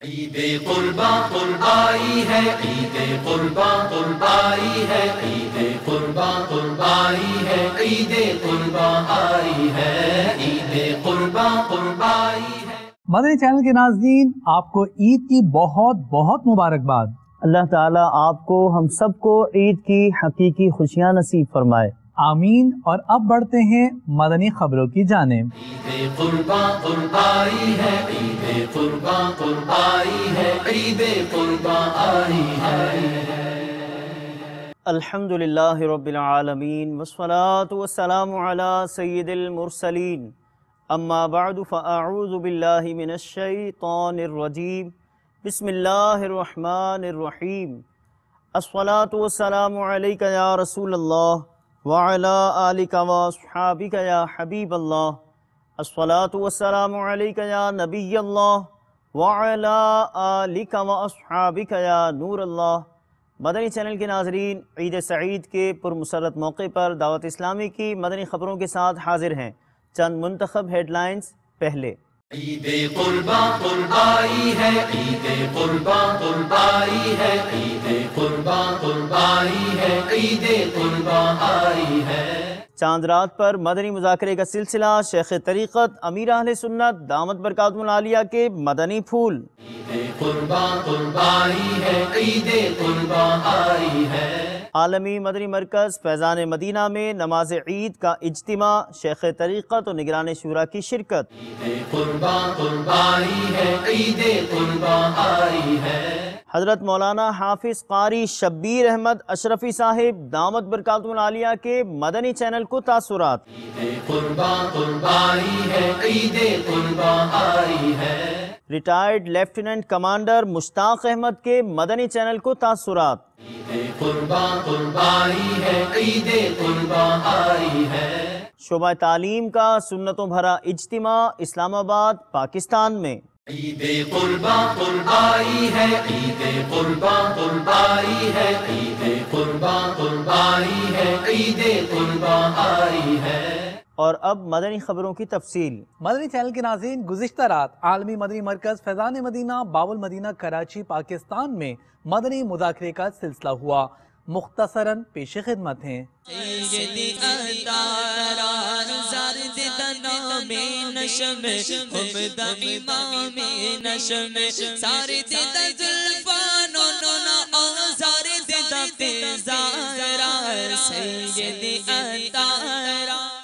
عید قرباں قربائی ہے، عید قرباں قربائی ہے، عید قرباں قربائی ہے، عید قرباں آئی ہے، عید قرباں قربائی ہے۔ مدنی چینل کے ناظرین، آپ کو عید کی بہت بہت مبارکباد۔ اللہ تعالیٰ آپ کو ہم سب کو عید کی حقیقی خوشیاں نصیب فرمائے، آمین۔ اور اب بڑھتے ہیں مدنی خبروں کی جانب۔ عید قرباں قربائی ہے، عید قرباں قربائی ہے، عید قرباں آئی ہے۔ الحمدللہ رب العالمین والصلاة والسلام علی سید المرسلین، اما بعد فاعوذ باللہ من الشیطان الرجیم، بسم اللہ الرحمن الرحیم۔ الصلاة والسلام علیک یا رسول اللہ وعلی آلک واصحابک یا حبیب اللہ، الصلاة والسلام علیک یا نبی اللہ وعلی آلک واصحابک یا نور اللہ۔ مدنی چینل کے ناظرین، عید سعید کے پرمسرت موقع پر دعوت اسلامی کی مدنی خبروں کے ساتھ حاضر ہیں۔ چند منتخب ہیڈ لائنز پہلے۔ عید قرباں قربائی ہے، عید قرباں قربائی ہے، عید قرباں قربائی ہے، عید قرباں آئی ہے۔ چاند رات پر مدنی مذاکرے کا سلسلہ، شیخ طریقت امیر اہل سنت دامت برکاتہم العالیہ کے مدنی پھول۔ عید قرباں قربائی ہے، عید قرباں آئی ہے۔ عالمی مدنی مرکز فیضان مدینہ میں نماز عید کا اجتماع، شیخ طریقت و نگران شورا کی شرکت۔ عید قرباں قربائی ہے، عید قرباں آئی ہے۔ حضرت مولانا حافظ قاری شبیر احمد اشرفی صاحب دامت برکاتہم العالیہ کے مدنی چینل کو تاثرات۔ عید قرباں قربائی ہے، عید قرباں آئی ہے۔ ریٹائرڈ لیفٹیننٹ کمانڈر مشتاق احمد کے مدنی چینل کو تاثرات۔ عید قرباں قربائی ہے، عید قرباں آئی ہے۔ شعبہ تعلیم کا سنتوں بھرا اجتماع اسلام آباد پاکستان میں۔ عید قرباں قربائی ہے، عید قرباں قربائی ہے، عید قرباں قربائی ہے، عید قرباں آئی ہے۔ اور اب مدنی خبروں کی تفصیل۔ مدنی چینل کے ناظرین، گزشتہ رات عالمی مدنی مرکز فیضان مدینہ باب المدینہ کراچی پاکستان میں مدنی مذاکرے کا سلسلہ ہوا۔ مختصراً پیش خدمت ہیں۔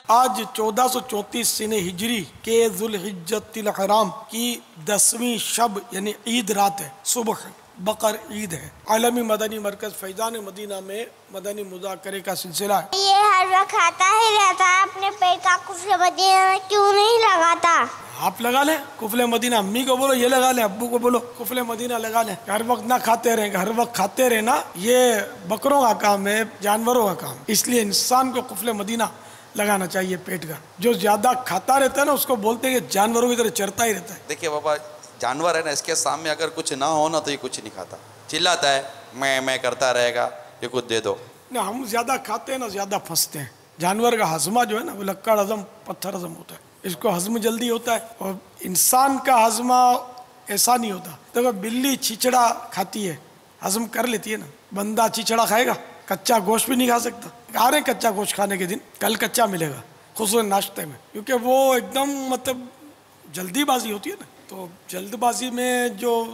آج 1434 سنہ ہجری کے ذوالحجۃ الحرام کی 10ویں شب یعنی عید رات ہے، صبح بقر عید ہے۔ عالمی مدنی مرکز فیضان مدینہ میں مدنی مذاکرے کا سلسلہ ہے۔ یہ ہر وقت کھاتا ہی رہتا ہے، اپنے پیٹ کا قفل مدینہ کیوں نہیں لگاتا؟ آپ لگا لیں قفل مدینہ، امی کو بولو یہ لگا لیں، ابو کو بولو قفل مدینہ لگا لیں۔ ہر وقت نہ کھاتے رہیں، ہر وقت کھاتے رہنا یہ بکروں کا کام ہے، جانوروں کا کام، اس لیے انسان کو قفل مدینہ لگانا چاہیے پیٹ کا۔ جو زیادہ کھاتا رہتا ہے نا اس کو بولتے ہیں کہ جانوروں کی طرح چرتا ہی رہتا ہے۔ دیکھیے بابا، جانور ہے نا، اس کے سامنے اگر کچھ نہ ہو نا تو یہ کچھ نہیں کھاتا، چلاتا ہے میں کرتا رہے گا، یہ کچھ دے دو۔ ہم زیادہ کھاتے ہیں نا زیادہ پھنستے ہیں۔ جانور کا ہضمہ جو ہے نا وہ لکڑ ہضم پتھر ہضم ہوتا ہے، اس کو ہضم جلدی ہوتا ہے، اور انسان کا ہضمہ ایسا نہیں ہوتا۔ دیکھو بلی چچڑا کھاتی ہے، ہضم کر لیتی ہے نا، بندہ چچڑا کھائے گا؟ کچا گوشت بھی نہیں کھا سکتا۔ آ رہے ہیں کچا گوشت کھانے کے دن، کل کچا ملے گا خصوصاً ناشتے میں، کیونکہ وہ ایک دم مطلب جلدی بازی ہوتی ہے نا، تو جلد بازی میں جو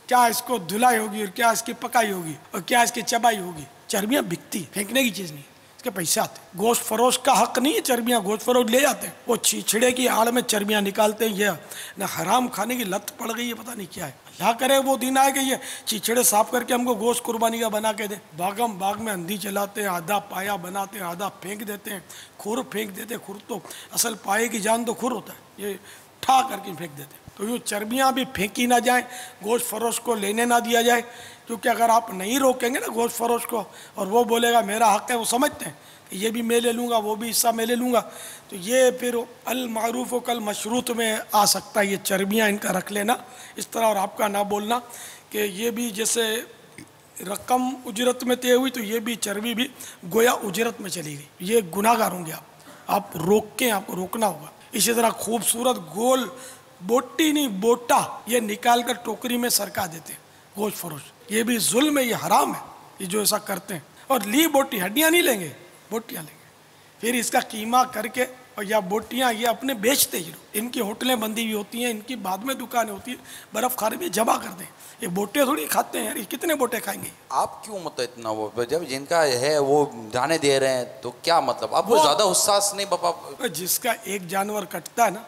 کیا اس کو دھلائی ہوگی اور کیا اس کی پکائی ہوگی اور کیا اس کی چبائی ہوگی۔ چربیاں بکتی، پھینکنے کی چیز نہیں، اس کے پیسے آتے ہیں۔ گوشت فروش کا حق نہیں ہے چربیاں، گوشت فروش لے جاتے ہیں، وہ چھیچڑے کی آڑ میں چربیاں نکالتے ہیں۔ یہ نہ حرام کھانے کی لت پڑ گئی ہے، پتہ نہیں کیا ہے۔ اللہ کرے وہ دن آئے کہ یہ چیچڑے صاف کر کے ہم کو گوشت قربانی کا بنا کے دیں۔ باغ میں اندھی چلاتے ہیں، آدھا پایا بناتے ہیں، آدھا پھینک دیتے ہیں، کھر پھینک دیتے ہیں۔ کھر تو اصل پائے کی جان تو کھر ہوتا ہے، یہ ٹھا کر کے پھینک دیتے ہیں۔ تو یوں چربیاں بھی پھینکی نہ جائیں، گوشت فروش کو لینے نہ دیا جائے، کیونکہ اگر آپ نہیں روکیں گے نا گوشت فروش کو اور وہ بولے گا میرا حق ہے، وہ سمجھتے ہیں کہ یہ بھی میں لے لوں گا، وہ بھی حصہ میں لے لوں گا، تو یہ پھر المعروف و کالمشروط میں آ سکتا ہے۔ یہ چربیاں ان کا رکھ لینا اس طرح، اور آپ کا نہ بولنا کہ یہ بھی جیسے رقم اجرت میں طے ہوئی تو یہ بھی چربی بھی گویا اجرت میں چلی گئی، یہ گناہ گار ہوں گے آپ روک کے، آپ کو روکنا ہوگا۔ اسی طرح خوبصورت گول बोटी नहीं बोटा ये निकाल कर टोकरी में सरका देते हैं गोश्त फरोश। ये भी जुल्म है, ये हराम है, ये जो ऐसा करते हैं। और ली बोटी, हड्डियाँ नहीं लेंगे, बोटियाँ लेंगे, फिर इसका कीमा करके और या बोटियाँ ये अपने बेचते ही लोग। इनकी होटलें बंदी हुई होती हैं, इनकी बाद में दुकानें होती हैं, बर्फ़ खाने में जमा कर दें। ये बोटे थोड़ी खाते हैं यार, ये कितने बोटे खाएंगे? आप क्यों मतलब इतना वो, जब जिनका है वो जाने दे रहे हैं तो क्या मतलब? आप ज्यादा हुस्सास नहीं बापा? जिसका एक जानवर कटता है ना,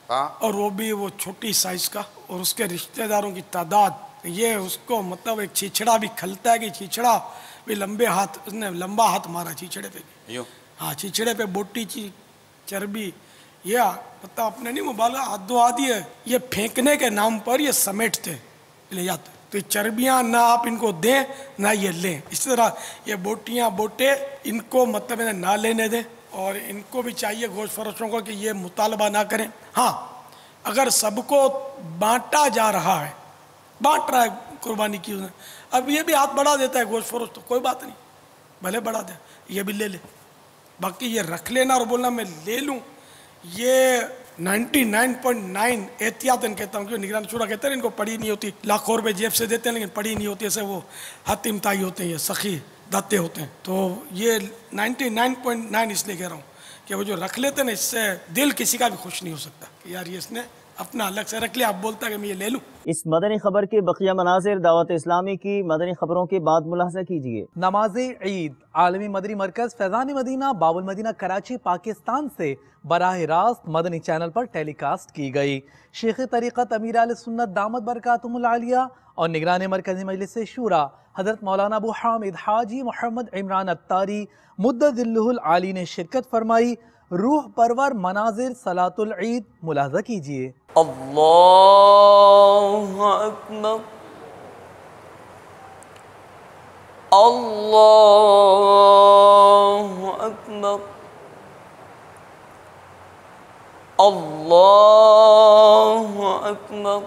हाँ, और वो भी वो छोटी साइज का, और उसके रिश्तेदारों की तादाद, ये उसको मतलब एक छिछड़ा भी खलता है कि छिछड़ा भी लंबे हाथ, उसने लंबा हाथ मारा छिछड़े पे भी। यूं हाँ, छिछड़े पे बोटी चर्बी, ये मतलब अपने नहीं मुबाला हाथों आदि है, ये फेंकने के नाम पर ये समेटते ले जाते। तो ये चर्बियाँ ना आप इनको दें ना ये लें। इस तरह ये बोटियाँ बोटे इनको मतलब इन्हें ना लेने दें, और इनको भी चाहिए गोश्त फरोशों को कि ये मुतालबा ना करें। हाँ, अगर सबको बांटा जा रहा है, बांट रहा है कुर्बानी की उसने, अब ये भी हाथ बढ़ा देता है गोश्त फरोश, तो कोई बात नहीं, भले बढ़ा दे, ये भी ले ले। बाकी ये रख लेना और बोलना मैं ले लूँ, ये 99.9 एहतियातन कहता हूँ, क्यों निगरान शुरा कहते हैं इनको पड़ी नहीं होती, लाखों रुपए जेब से देते हैं लेकिन पड़ी नहीं होती, ऐसे वो हत इम्ताई होते हैं, ये सखी दाते होते हैं। तो ये 99.9 इसलिए कह रहा हूँ कि वो जो रख लेते हैं ना, इससे दिल किसी का भी खुश नहीं हो सकता कि यार ये इसने अपना अलग से रख लिया, आप बोलता है कि मैं ये ले लूँ। इस मदनी खबर के बकिया मनाजिर दावत इस्लामी की मदनी खबरों के बाद मुलाहजा कीजिए। नमाज ईद आलमी मदनी मरकज़ फैज़ान मदीना बाबुल मदीना कराची पाकिस्तान से बराह रास्त मदनी चैनल पर टेलीकास्ट की गई। शेख तरीक़त अमीर अहले सुन्नत दामत बरकातुहुल आलिया और निगरान मरकज़ी मजलिस शूरा हज़रत मौलाना अबू हामिद हाजी मोहम्मद इमरान अत्तारी मुद्ददिल्लहुल आली ने शिरकत फरमाई। रूह परवर मनाजिर सलातुल ईद मुलाहजा कीजिए। अल्लाहु अकबर, अल्लाहु अकबर, अल्लाहु अकबर।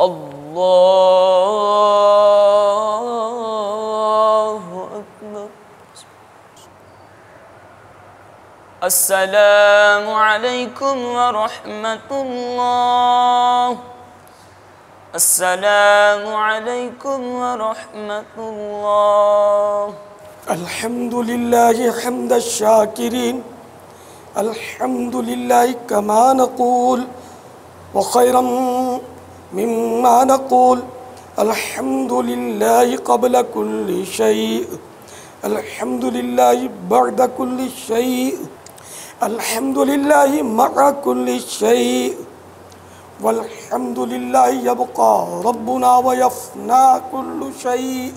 अल्लाहु अकबर। अस्सलामु अलैकुम व रहमतुल्लाह, अस्सलामु अलैकुम व रहमतुल्लाह। अल्हम्दुलिल्लाहि हम्द शाकिरीन, अल्हम्दुलिल्लाहि कमा नक़ूल व खैरम मिम्मा नक़ूल, अल्हम्दुलिल्लाहि क़ब्ल कुल्लि शै, अल्हम्दुलिल्लाहि बअद कुल्लि शै, अल्हम्दुलिल्लाहि मअ कुल्लि शै, वल्हम्दुलिल्लाहि यबक़ा रब्बुना व यफ़ना कुल्लु शै।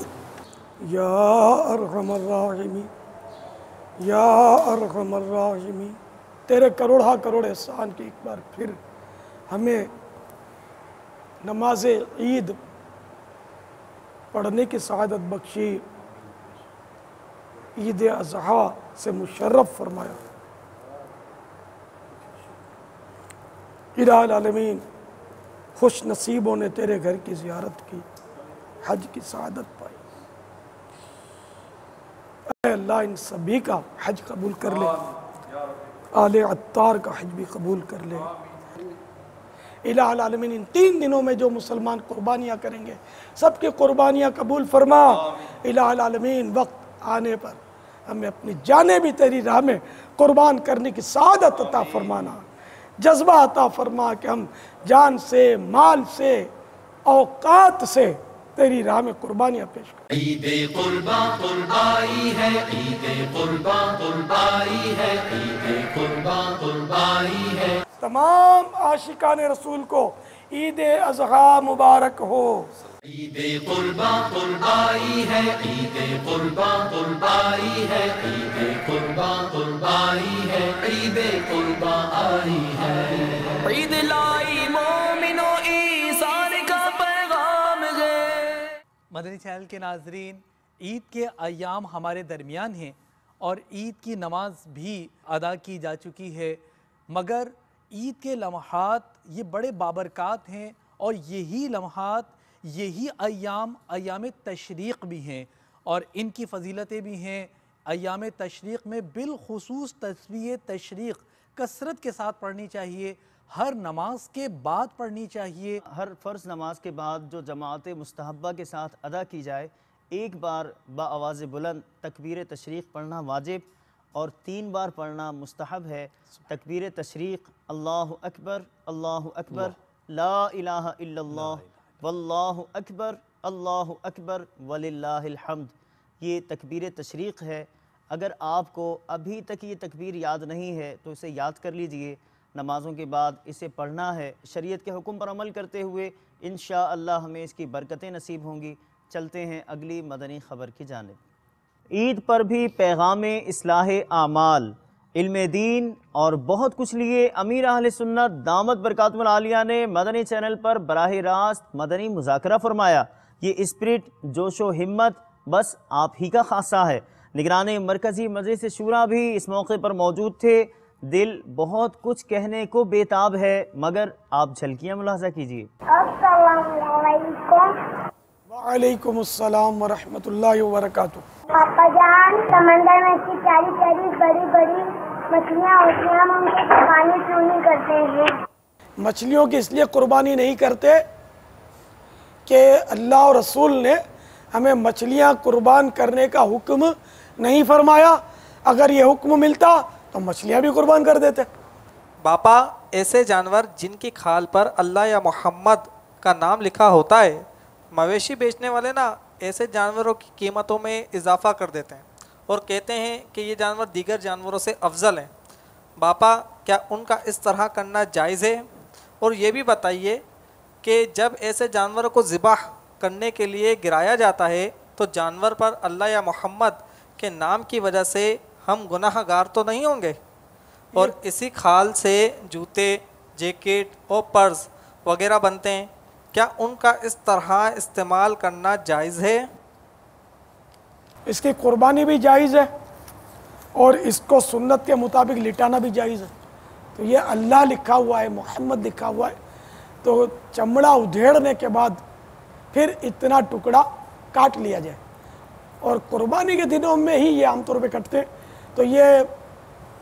या अरहमर राहिमीन, या अरहमर राहिमीन, तेरे करोड़ा करोड़ एहसान की एक बार फिर हमें नमाज ईद पढ़ने की सआदत बख्शी, ईद अज़हा से मुशर्रफ फरमाया। इलाहुल आलमीन, खुश नसीबों ने तेरे घर की ज़ियारत की, हज की सआदत पाई। अल्लाह इन सभी का हज कबूल कर ले, आले अत्तार का हज भी कबूल कर ले। इलाहुल आलमीन, इन 3 दिनों में जो मुसलमान कुर्बानियाँ करेंगे सबकी कुर्बानियाँ कबूल फरमा। इलाहुल आलमीन, वक्त आने पर हमें अपनी जानें भी तेरी राह में कुर्बान करने की सआदत अता फरमाना, जज्बा अता फरमा कि हम जान से, माल से, औकात से तेरी राह में कुर्बानियाँ पेश करें। ईद कुर्बा कुर्बाई है, ईद कुर्बा कुर्बाई है, ईद कुर्बा कुर्बाई है। तमाम आशिकान रसूल को ईद अज़हा मुबारक हो। ईद कुर्बा कुर्बाई है, ईद कुर्बा कुर्बाई है, ईद कुर्बा कुर्बाई है, ईद कुर्बा आई है। ईद लाई मोमिनो ईसान का पैगाम है। मदनी चैनल के नाजरीन, ईद के अय्याम हमारे दरमियान हैं और ईद की नमाज भी अदा की जा चुकी है, मगर ईद के लम्हात ये बड़े बाबरकात हैं और यही लम्हात, यही अय्याम अय्याम तशरीक़ भी हैं और इनकी फ़जीलतें भी हैं, ایام تشریق میں بالخصوص تسبیح تشریق کثرت کے ساتھ پڑھنی چاہیے، ہر نماز کے بعد پڑھنی چاہیے؟ ہر فرض نماز کے بعد جو جماعت مستحبہ کے ساتھ ادا کی جائے، ایک بار بآواز بلند تکبیر تشریق پڑھنا واجب اور 3 بار پڑھنا مستحب ہے۔ تکبیر تشریق اللہ اکبر لا الہ الا اللہ واللہ اکبر وللہ الحمد، یہ تکبیر تشریق ہے۔ اگر آپ کو ابھی تک یہ تکبیر یاد نہیں ہے تو اسے یاد کر لیجئے، نمازوں کے بعد اسے پڑھنا ہے۔ شریعت کے حکم پر عمل کرتے ہوئے انشاءاللہ ہمیں اس کی برکتیں نصیب ہوں گی۔ چلتے ہیں اگلی مدنی خبر کی جانب۔ عید پر بھی پیغام اصلاح اعمال، علم دین اور بہت کچھ لیے امیر اہل سنت دامت برکاتہ العالیہ نے مدنی چینل پر براہ راست مدنی مذاکرہ فرمایا۔ یہ اسپرٹ، جوش و ہمت بس آپ ہی کا خاصہ ہے۔ نگران مرکزی مجلس شورا بھی اس موقع پر موجود تھے۔ دل بہت کچھ کہنے کو بےتاب ہے، مگر آپ جھلکیاں ملاحظہ کیجیے۔ السلام علیکم۔ وعلیکم السلام ورحمۃ اللہ وبرکاتہ۔ پاپا جان، سمندر میں کی پیاری پیاری بڑی بڑی مچھلیاں ہوتی ہیں، ہم ان کی قربانی کیوں نہیں کرتے ہیں؟ مچھلیوں کی اس لیے قربانی نہیں کرتے کہ اللہ اور رسول نے ہمیں مچھلیاں قربان کرنے کا حکم نہیں فرمایا۔ اگر یہ حکم ملتا تو مچھلیاں بھی قربان کر دیتے۔ باپا، ایسے جانور جن کی کھال پر اللہ یا محمد کا نام لکھا ہوتا ہے، مویشی بیچنے والے نا ایسے جانوروں کی قیمتوں میں اضافہ کر دیتے ہیں اور کہتے ہیں کہ یہ جانور دیگر جانوروں سے افضل ہیں۔ باپا، کیا ان کا اس طرح کرنا جائز ہے؟ اور یہ بھی بتائیے کہ جب ایسے جانوروں کو ذبح کرنے کے لیے گرایا جاتا ہے تو جانور پر اللہ یا محمد کے نام کی وجہ سے ہم گناہ گار تو نہیں ہوں گے؟ اور اسی کھال سے جوتے، جیکٹ اور پرز وغیرہ بنتے ہیں، کیا ان کا اس طرح استعمال کرنا جائز ہے؟ اس کی قربانی بھی جائز ہے اور اس کو سنت کے مطابق لٹانا بھی جائز ہے۔ تو یہ اللہ لکھا ہوا ہے، محمد لکھا ہوا ہے، تو چمڑا ادھیڑنے کے بعد پھر اتنا ٹکڑا کاٹ لیا جائے، اور قربانی کے دنوں میں ہی یہ عام طور پہ کٹتے ہیں، تو یہ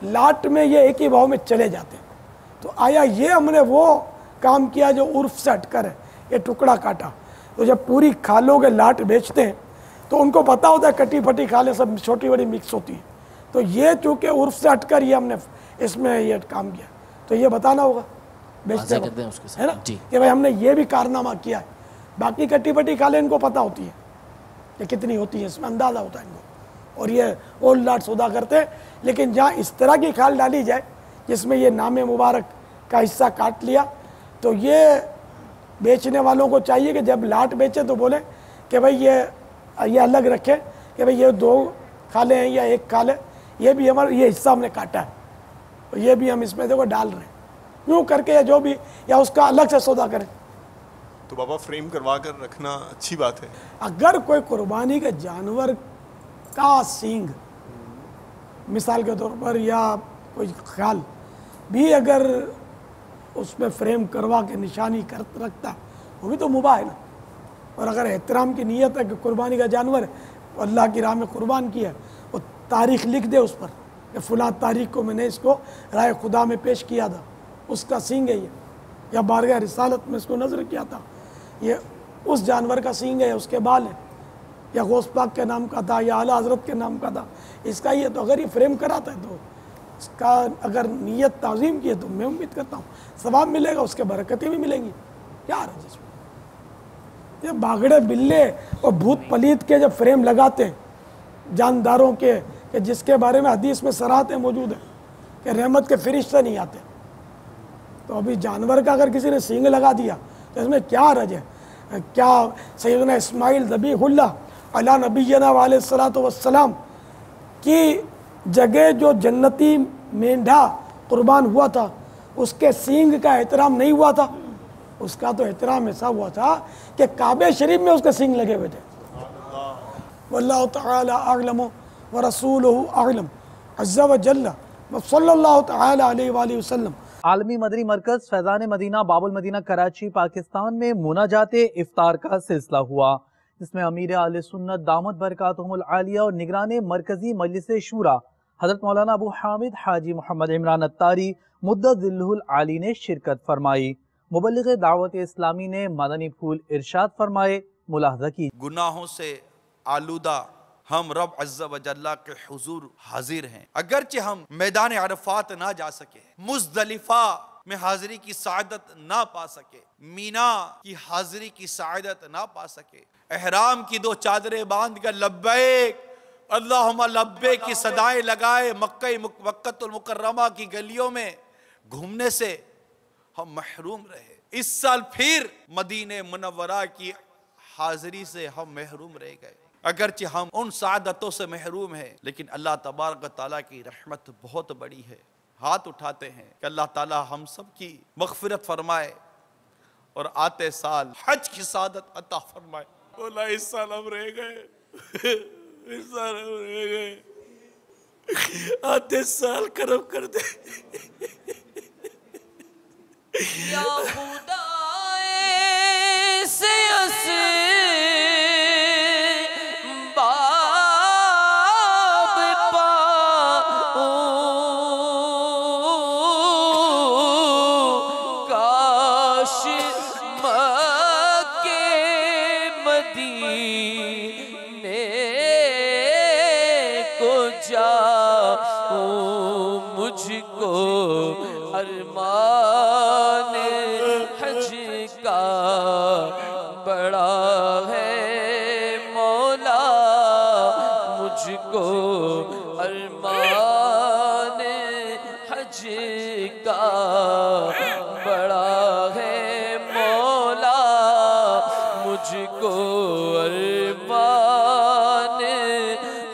لاٹ میں یہ ایک ہی بھاؤ میں چلے جاتے ہیں۔ تو آیا یہ ہم نے وہ کام کیا جو عرف سے ہٹ کر ہے، یہ ٹکڑا کاٹا؟ تو جب پوری کھالوں کے لاٹ بیچتے ہیں تو ان کو پتہ ہوتا ہے کٹی پھٹی کھالیں سب چھوٹی بڑی مکس ہوتی ہیں، تو یہ چونکہ عرف سے ہٹ کر یہ ہم نے اس میں یہ کام کیا، تو یہ بتانا ہوگا بیچتے وقت، ہے نا، کہ بھائی ہم نے یہ بھی کارنامہ کیا ہے۔ باقی کٹی پھٹی کھالیں ان کو پتہ ہوتی ہیں کہ کتنی ہوتی ہیں، اس میں اندازہ ہوتا ہے ان کو، اور یہ اولڈ لاٹ سودا کرتے ہیں۔ لیکن جہاں اس طرح کی کھال ڈالی جائے جس میں یہ نام مبارک کا حصہ کاٹ لیا، تو یہ بیچنے والوں کو چاہیے کہ جب لاٹ بیچے تو بولیں کہ بھائی یہ الگ رکھے کہ بھائی یہ 2 کھالیں ہیں یا 1 کھال ہے، یہ بھی ہمارا یہ حصہ ہم نے کاٹا ہے، یہ بھی ہم اس میں دیکھو ڈال رہے ہیں، یوں کر کے یا جو بھی، یا اس کا الگ سے سودا کریں۔ تو بابا فریم کروا کر رکھنا اچھی بات ہے۔ اگر کوئی قربانی کے جانور کا سینگ مثال کے طور پر یا کوئی خیال بھی اگر اس میں فریم کروا کے نشانی رکھتا، وہ بھی تو مباح ہے نا۔ اور اگر احترام کی نیت ہے کہ قربانی کا جانور ہے، اللہ کی راہ میں قربان کیا ہے، وہ تاریخ لکھ دے اس پر کہ فلاں تاریخ کو میں نے اس کو رائے خدا میں پیش کیا تھا، اس کا سینگ ہے یہ، یا بارگاہ رسالت میں اس کو نظر کیا تھا، یہ اس جانور کا سینگ ہے، اس کے بال ہیں، یا غوث پاک کے نام کا تھا یا اعلیٰ حضرت کے نام کا تھا، اس کا یہ، تو اگر یہ فریم کراتا ہے تو اس کا اگر نیت تعظیم کی ہے تو میں امید کرتا ہوں ثواب ملے گا، اس کے برکتیں بھی ملیں گی، کیا رہا جس میں۔ یہ باگڑے بلے اور بھوت پلیت کے جب فریم لگاتے ہیں جانداروں کے، کہ جس کے بارے میں حدیث میں صراحتیں موجود ہیں کہ رحمت کے فرشتے نہیں آتے، تو ابھی جانور کا اگر کسی نے سینگ لگا دیا تو اس میں کیا رج ہے؟ کیا سیدنا اسماعیل ذبیح اللہ علی نبینا علیہ الصلوۃ والسلام کی جگہ جو جنتی مینڈھا قربان ہوا تھا، اس کے سینگ کا احترام نہیں ہوا تھا؟ اس کا تو احترام ایسا ہوا تھا کہ کعبہ شریف میں اس کے سینگ لگے ہوئے تھے۔ واللہ تعالی اعلم ورسولہ اعلم عز وجل وصلی اللہ تعالی علیہ وآلہ وسلم۔ عالمی مدنی مرکز فیضان مدینہ باب المدینہ کراچی پاکستان میں مناجات افطار کا سلسلہ ہوا، جس میں امیر اہل سنت دامت برکاتہم العالیہ اور نگران مرکزی مجلس شورا حضرت مولانا ابو حامد حاجی محمد عمران اتاری مدت ذلہ العالی نے شرکت فرمائی۔ مبلغ دعوت اسلامی نے مدنی پھول ارشاد فرمائے، ملاحظہ کی۔ گناہوں سے آلودہ ہم رب عز و جل کے حضور حاضر ہیں، اگرچہ ہم میدان عرفات نہ جا سکے، مزدلفہ میں حاضری کی سعادت نہ پا سکے، مینا کی حاضری کی سعادت نہ پا سکے، احرام کی دو چادریں باندھ کر لبیک اللہم لبیک کی صدائیں لگائے مکہ المکرمہ کی گلیوں میں گھومنے سے ہم محروم رہے، اس سال پھر مدینہ منورہ کی حاضری سے ہم محروم رہ گئے۔ اگرچہ ہم ان سعادتوں سے محروم ہیں، لیکن اللہ تبارک و تعالیٰ کی رحمت بہت بڑی ہے۔ ہاتھ اٹھاتے ہیں کہ اللہ تعالیٰ ہم سب کی مغفرت فرمائے اور آتے سال حج کی سعادت عطا فرمائے۔ بولا اس سال ہم رہ گئے، اس سال ہم رہ گئے، آتے سال کرم کر دے۔ یا خدا سے ارمان حج کا بڑا ہے مولا، مجھ کو ارمان حج کا بڑا ہے مولا، مجھ کو ارمان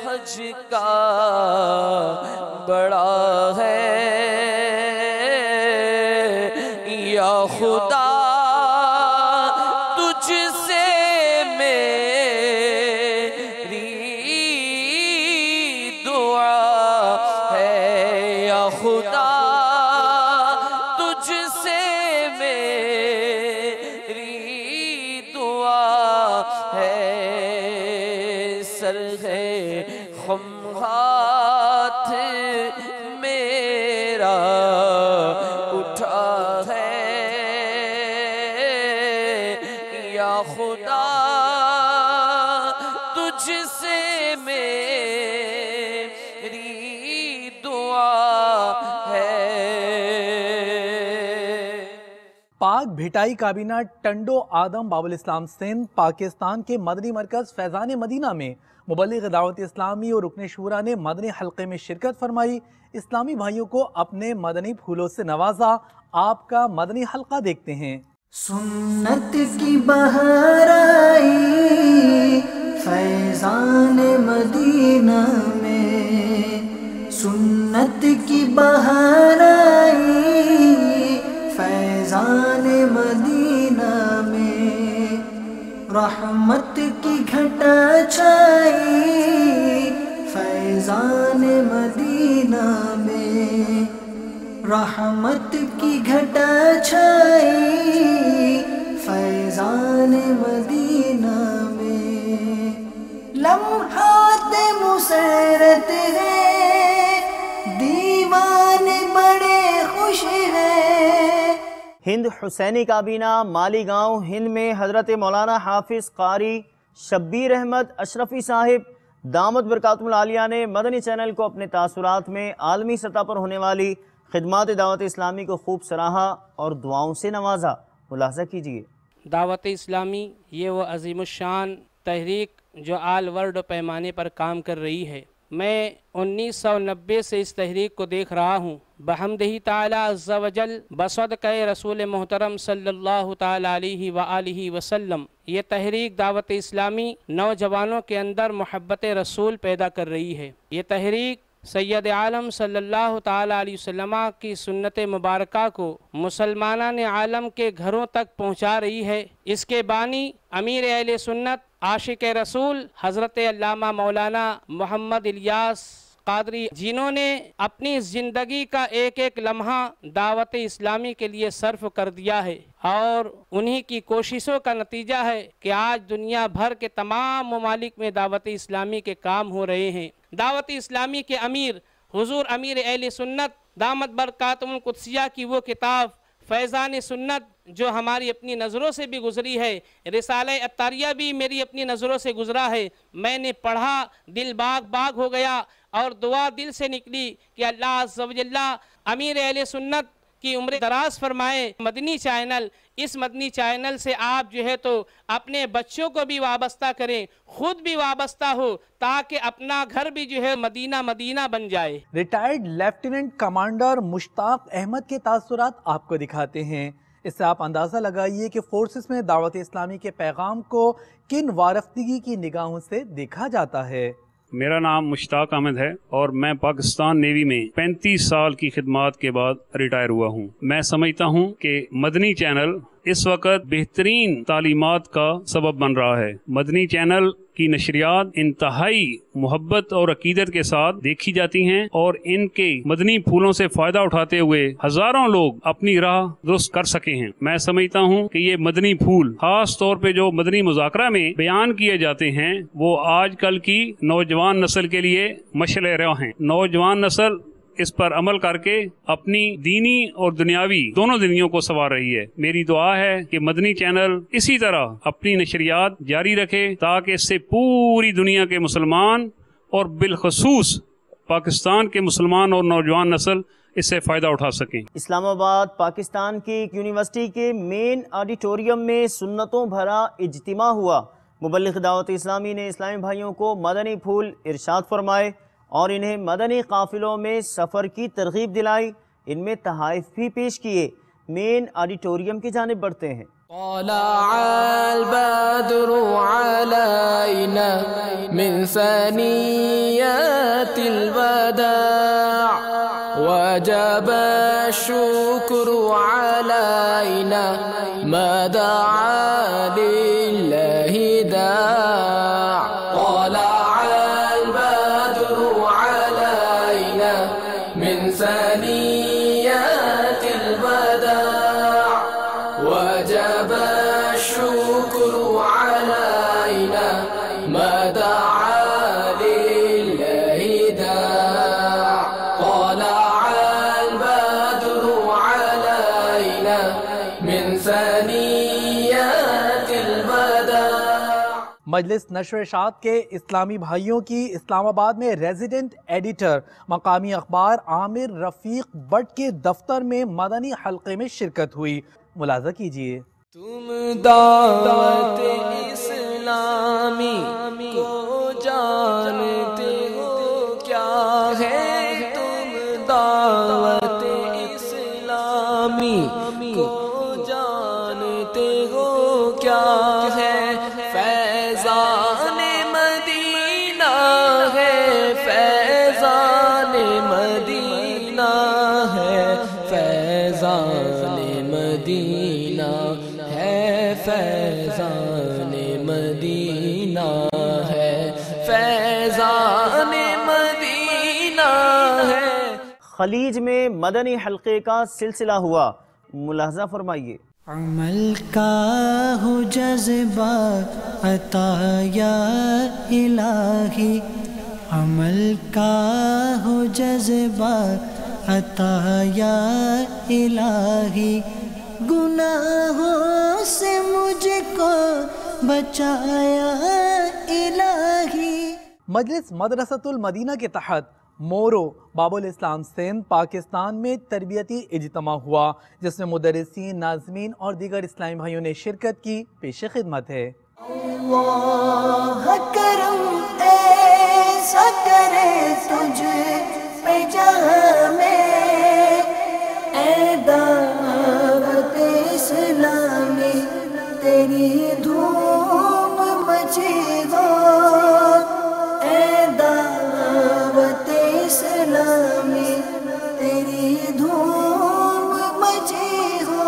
حج کا بڑا ہے۔ یا خدا تجھ سے میری دعا ہے، یا خدا تجھ سے میری دعا ہے، سر ہے خم ہاتھ میرا اٹھا ہے، یا خدا تجھ سے میری دعا ہے۔ پاک بھٹائی کابینہ ٹنڈو آدم باب الاسلام سندھ پاکستان کے مدنی مرکز فیضان مدینہ میں مبلغ دعوت اسلامی اور رکن شورا نے مدنی حلقے میں شرکت فرمائی۔ اسلامی بھائیوں کو اپنے مدنی پھولوں سے نوازا۔ آپ کا مدنی حلقہ دیکھتے ہیں۔ سنت کی بہار آئی فیضان مدینہ میں، سنت کی بہار آئی فیضان مدینہ میں، رحمت کی گھٹا چھائی فیضان مدینہ میں، رحمت کی گھٹا چھائی فیضان مدینہ میں، لمحات مسرت ہے دیوان بڑے خوش ہیں۔ ہند حسینی کابینہ مالی گاؤں ہند میں حضرت مولانا حافظ قاری شبیر احمد اشرفی صاحب دامت برکاتہم العالیہ نے مدنی چینل کو اپنے تاثرات میں عالمی سطح پر ہونے والی خدمات دعوت اسلامی کو خوب سراہا اور دعاؤں سے نوازا۔ ملاحظہ کیجیے۔ دعوت اسلامی یہ وہ عظیم الشان تحریک جو آل ورلڈ پیمانے پر کام کر رہی ہے۔ میں 1990 سے اس تحریک کو دیکھ رہا ہوں۔ بحمدہ تعالی عز و جل بصدقہ رسول محترم صلی اللہ تعالی علیہ وآلہ وسلم، یہ تحریک دعوت اسلامی نوجوانوں کے اندر محبت رسول پیدا کر رہی ہے۔ یہ تحریک سید عالم صلی اللہ تعالی علیہ وسلم کی سنت مبارکہ کو مسلمانان عالم کے گھروں تک پہنچا رہی ہے۔ اس کے بانی امیر اہل سنت عاشق رسول حضرت علامہ مولانا محمد الیاس कादरी, जिन्होंने अपनी ज़िंदगी का एक एक लम्हा दावत इस्लामी के लिए सर्फ कर दिया है, और उन्हीं की कोशिशों का नतीजा है कि आज दुनिया भर के तमाम ममालिक में दावत इस्लामी के काम हो रहे हैं। दावत इस्लामी के अमीर हुजूर अमीर अहले सुन्नत दामत बरकातुहुल कुद्सिया की वो किताब फैज़ान सुन्नत जो हमारी अपनी नज़रों से भी गुज़री है, रिसाला अत्तारिया भी मेरी अपनी नज़रों से गुज़रा है, मैंने पढ़ा, दिल बाग बाग हो गया और दुआ दिल से निकली कि अल्लाह अज़्ज़ व जल्ला अमीर अहले सुन्नत की उम्र दराज फरमाए। मदनी चैनल, इस मदनी चैनल से आप जो है तो अपने बच्चों को भी वाबस्ता करें, खुद भी वाबस्ता हो, ताकि अपना घर भी जो है मदीना मदीना बन जाए। Retired lieutenant commander Mushtaq Ahmed के तासुरात आपको दिखाते हैं। इससे आप अंदाज़ा लगाइए कि फोर्सेस में दावत इस्लामी के पैगाम को किन वारफ्तगी की निगाहों से देखा जाता है। मेरा नाम मुश्ताक अहमद है और मैं पाकिस्तान नेवी में 35 साल की खिदमत के बाद रिटायर हुआ हूँ। मैं समझता हूँ कि मदनी चैनल इस वक्त बेहतरीन तालीमात का सबब बन रहा है। मदनी चैनल की नशरियात इंतहाई मोहब्बत और अकीदत के साथ देखी जाती हैं और इनके मदनी फूलों से फ़ायदा उठाते हुए हज़ारों लोग अपनी राह दुरुस्त कर सके हैं। मैं समझता हूँ कि ये मदनी फूल खास तौर पे जो मदनी मुज़ाकरा में बयान किए जाते हैं वो आजकल की नौजवान नस्ल के लिए मशअल राह हैं। नौजवान नस्ल इस पर अमल करके अपनी दीनी और दुनियावी दोनों दुनियाओं को संवार रही है। मेरी दुआ है कि मदनी चैनल इसी तरह अपनी नशरियात जारी रखे ताकि इससे पूरी दुनिया के मुसलमान और बिलखसूस पाकिस्तान के मुसलमान और नौजवान नस्ल इससे फ़ायदा उठा सकें। इस्लामाबाद पाकिस्तान की एक यूनिवर्सिटी के मेन ऑडिटोरियम में सुन्नतों भरा इज्तिमा हुआ। मुबल्लिग़ दावत इस्लामी ने इस्लामी भाइयों को मदनी फूल इरशाद फरमाए और इन्हें मदनी काफिलों में सफ़र की तरगीब दिलाई। इनमें तहाइफ भी पेश किए। मेन ऑडिटोरियम की जानिब बढ़ते हैं। तलअल बद्रु अलैना मिन सनियतिल वदा' वजब शुक्रु अलैना मदअ लिल्लाहि दा' तलअल बद्रु अलैना मिन सनियतिल वदा' वजब शुक्रु अलैना मदअ लिल्लाहि दा' तलअल बद्रु अलैना मिन सनियतिल वदा'। मजलिस नशर इशात के इस्लामी भाइयों की इस्लामाबाद में रेजिडेंट एडिटर मकामी अखबार आमिर रफीक बट के दफ्तर में मदनी हल्के में शिरकत हुई। मुलाजा कीजिए। तुम दावत इस्लामी को जानते हो क्या है, तुम दावत इस्लामी को जानते हो क्या है, फैज़ान मदीना है, फैज़ान मदीना है, फैज़ान मदीना है, फैज़ान मदीना है, फैज़ान मदीना है। खलीज में मदनी हल्के का सिलसिला हुआ। मुलाहजा फरमाइए। अमल का हो जज्बा अता या इलाही, अमल का हो जज्बा अता या इलाही, गुनाहों से मुझको बचाया इलाही। मजलिस मदरसतुल मदीना के तहत मोरो बाबुल इस्लाम सिंध पाकिस्तान में तरबियती इज्तिमा हुआ, जिसमें मुदर्रिसीन, नाज़मीन और दीगर इस्लामी भाइयों ने शिरकत की। पेश खिदमत है। अल्लाह करम ऐसा करे तुझ पे जहां में, ऐ दावत इस्लामी तेरी धूम मची हो, ऐ दावत इस्लामी तेरी धूम मची हो।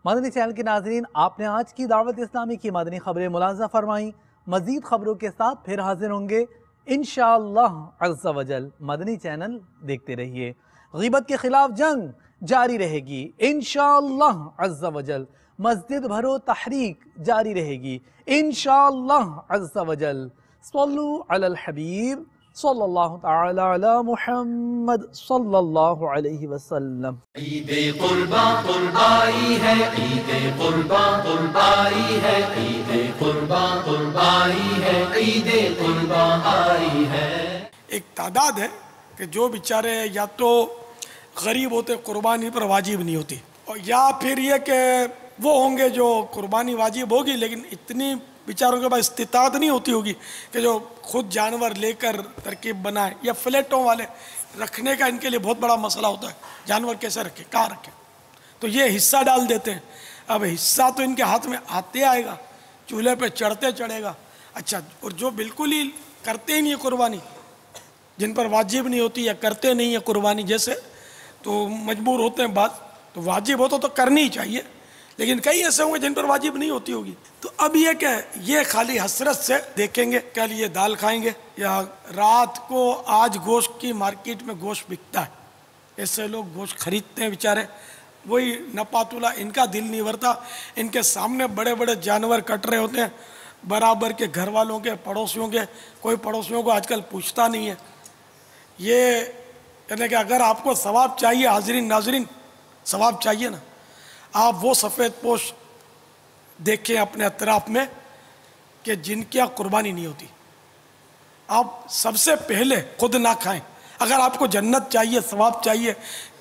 मदनी चैनल के नाज़रीन, आपने आज की दावत इस्लामी की मदनी खबरें मुलाज़ा फरमाई। मज़ीद खबरों के साथ फिर हाजिर होंगे। इंशाअल्लाह अज़्ज़ा वजल मदनी चैनल देखते रहिए। ग़ीबत के खिलाफ जंग जारी रहेगी इंशाअल्लाह अज़्ज़ा वजल। मस्जिद भरो तहरीक जारी रहेगी इंशाअल्लाह अज़्ज़ा वजल। सल्लु अलल हबीब सल्लल्लाहु तआला अला मुहम्मद सल्लल्लाहु अलैहि वसल्लम। ईदे कुर्बा कुर्बाई है, ईदे कुर्बा कुर्बाई है, ईदे कुर्बा कुर्बाई है, ईदे कुर्बा आई है। एक तादाद है कि जो बेचारे या तो गरीब होते कुर्बानी पर वाजिब नहीं होती, और या फिर ये कि वो होंगे जो कुर्बानी वाजिब होगी लेकिन इतनी बेचारों के पास इस्तिताअत नहीं होती होगी कि जो खुद जानवर लेकर तरकीब बनाए, या फ्लैटों वाले रखने का इनके लिए बहुत बड़ा मसला होता है, जानवर कैसे रखें, कहाँ रखें, तो ये हिस्सा डाल देते हैं। अब हिस्सा तो इनके हाथ में आते आएगा, चूल्हे पे चढ़ते चढ़ेगा। अच्छा, और जो बिल्कुल ही करते ही नहीं है कुर्बानी, जिन पर वाजिब नहीं होती या करते नहीं है कुर्बानी जैसे, तो मजबूर होते हैं बात, तो वाजिब हो तो करनी ही चाहिए, लेकिन कई ऐसे होंगे जिन पर वाजिब नहीं होती होगी। तो अब ये क्या है, ये खाली हसरत से देखेंगे कल ये दाल खाएंगे, या रात को आज गोश्त की मार्केट में गोश्त बिकता है, ऐसे लोग गोश्त खरीदते हैं बेचारे, वही नपातुला, इनका दिल नहीं भरता, इनके सामने बड़े बड़े जानवर कट रहे होते हैं, बराबर के घर वालों के, पड़ोसियों के, कोई पड़ोसियों को आजकल पूछता नहीं है। ये यानी कि अगर आपको सवाब चाहिए, हाज़रीन नाज़रीन, सवाब चाहिए ना, आप वो सफ़ेद पोश देखें अपने अतराफ में कि जिनकी कुर्बानी नहीं होती, आप सबसे पहले खुद ना खाएं। अगर आपको जन्नत चाहिए, सवाब चाहिए,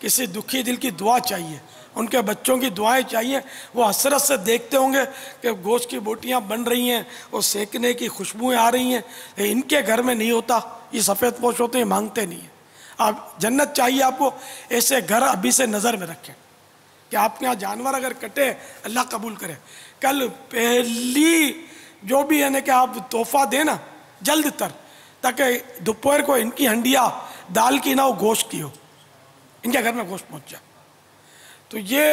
किसी दुखी दिल की दुआ चाहिए, उनके बच्चों की दुआएं चाहिए, वो हसरत से देखते होंगे कि गोश्त की बोटियां बन रही हैं और सेकने की खुशबुएं आ रही हैं, इनके घर में नहीं होता, ये सफ़ेद पोश होते हैं, मांगते नहीं हैं। आप जन्नत चाहिए आपको, ऐसे घर अभी से नज़र में रखें कि आपके यहाँ जानवर अगर कटे, अल्लाह कबूल करे। कल पहली जो भी है ना कि आप तोहफा देना जल्द तर, ताकि दोपहर को इनकी हंडिया दाल की ना हो, गोश्त की हो, इनके घर में गोश्त पहुँच जाए। तो ये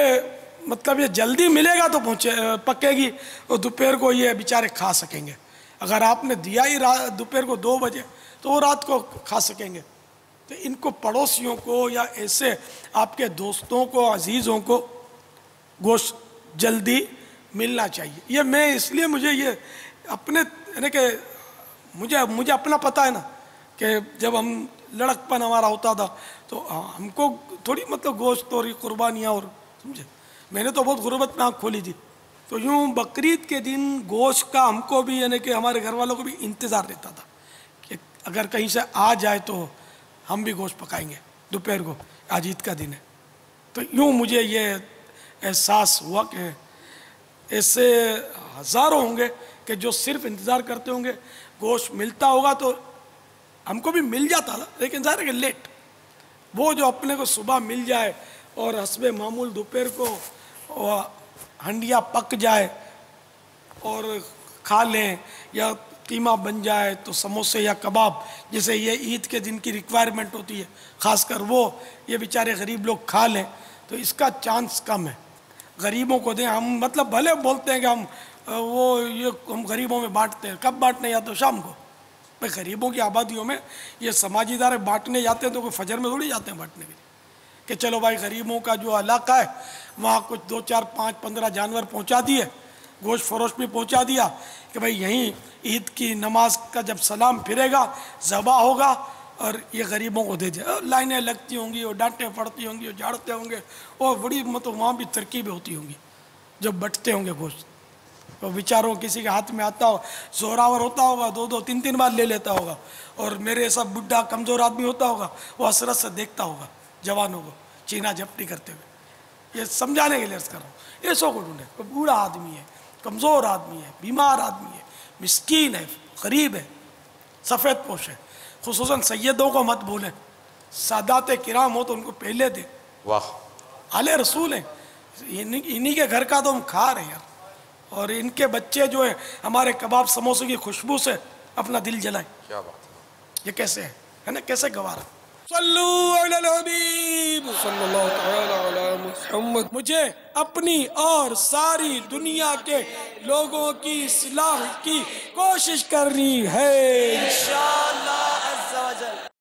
मतलब ये जल्दी मिलेगा तो पकेगी, और दोपहर को ये बेचारे खा सकेंगे। अगर आपने दिया ही दोपहर को 2 बजे तो वो रात को खा सकेंगे। तो इनको पड़ोसियों को या ऐसे आपके दोस्तों को, अजीज़ों को गोश्त जल्दी मिलना चाहिए। ये मैं इसलिए मुझे ये अपने यानी कि मुझे अपना पता है ना कि जब हम लड़कपन हमारा होता था तो हमको थोड़ी मतलब गोश्त और कुर्बानियाँ और समझे, मैंने तो बहुत गुर्बत में आँख खोली थी। तो यूँ बकरीद के दिन गोश्त का हमको भी यानी कि हमारे घर वालों को भी इंतज़ार रहता था कि अगर कहीं से आ जाए तो हम भी गोश्त पकाएंगे दोपहर को, आज ईद का दिन है। तो यूँ मुझे ये एहसास हुआ कि ऐसे हज़ारों होंगे कि जो सिर्फ इंतज़ार करते होंगे, गोश्त मिलता होगा तो हमको भी मिल जाता था, लेकिन ज़ाहिर है कि लेट, वो जो अपने को सुबह मिल जाए और हस्बे मामूल दोपहर को हंडिया पक जाए और खा लें, या कीमा बन जाए तो समोसे या कबाब, जैसे ये ईद के दिन की रिक्वायरमेंट होती है, ख़ासकर वो ये बेचारे गरीब लोग खा लें, तो इसका चांस कम है। गरीबों को दें, हम मतलब भले बोलते हैं कि हम गरीबों में बांटते हैं, कब बांटने जाते हो? शाम को। भाई गरीबों की आबादियों में ये समाजी इदारे बांटने जाते हैं तो कोई फजर में थोड़ी जाते हैं बांटने के लिए कि चलो भाई गरीबों का जो इलाका है वहाँ कुछ 2, 4, 5, 15 जानवर पहुँचा दिए, गोश्त फरोश भी पहुँचा दिया कि भाई यहीं ईद की नमाज का जब सलाम फिरेगा ज़बा होगा और ये गरीबों को दे दिया। लाइनें लगती होंगी और डांटें पड़ती होंगी और झाड़ते होंगे और बड़ी मतलब वहाँ भी तरकीबें होती होंगी जब बटते होंगे गोश्त। तो बेचारों किसी के हाथ में आता हो, जोरावर होता होगा, 2-2, 3-3 बार ले लेता होगा, और मेरे ऐसा बुढ़ा कमज़ोर आदमी होता होगा, वो हसरत से देखता होगा जवानों को चीना झपटी करते हुए। ये समझाने के लिए अर्ज़ कर रहा हूँ, ऐसों को ढूंढे, कोई बूढ़ा आदमी है, कमज़ोर आदमी है, बीमार आदमी है, मिस्कीन है, गरीब है, सफ़ेद पोश है, खुसूसन सैयदों को मत भूलें, सादात किराम हो तो उनको पहले दें। वाह, आले रसूल हैं, इन्हीं के घर का तो हम खा रहे हैं यार, और इनके बच्चे जो है हमारे कबाब समोसे की खुशबू से अपना दिल जलाए। क्या बात है, ये कैसे है ना, कैसे गवारा। सल्लू अलल हबीब सल्लल्लाहु अलैहि वसल्लम। मुझे अपनी और सारी दुनिया के लोगों की इस्लाह की कोशिश करनी है इंशाअल्लाह।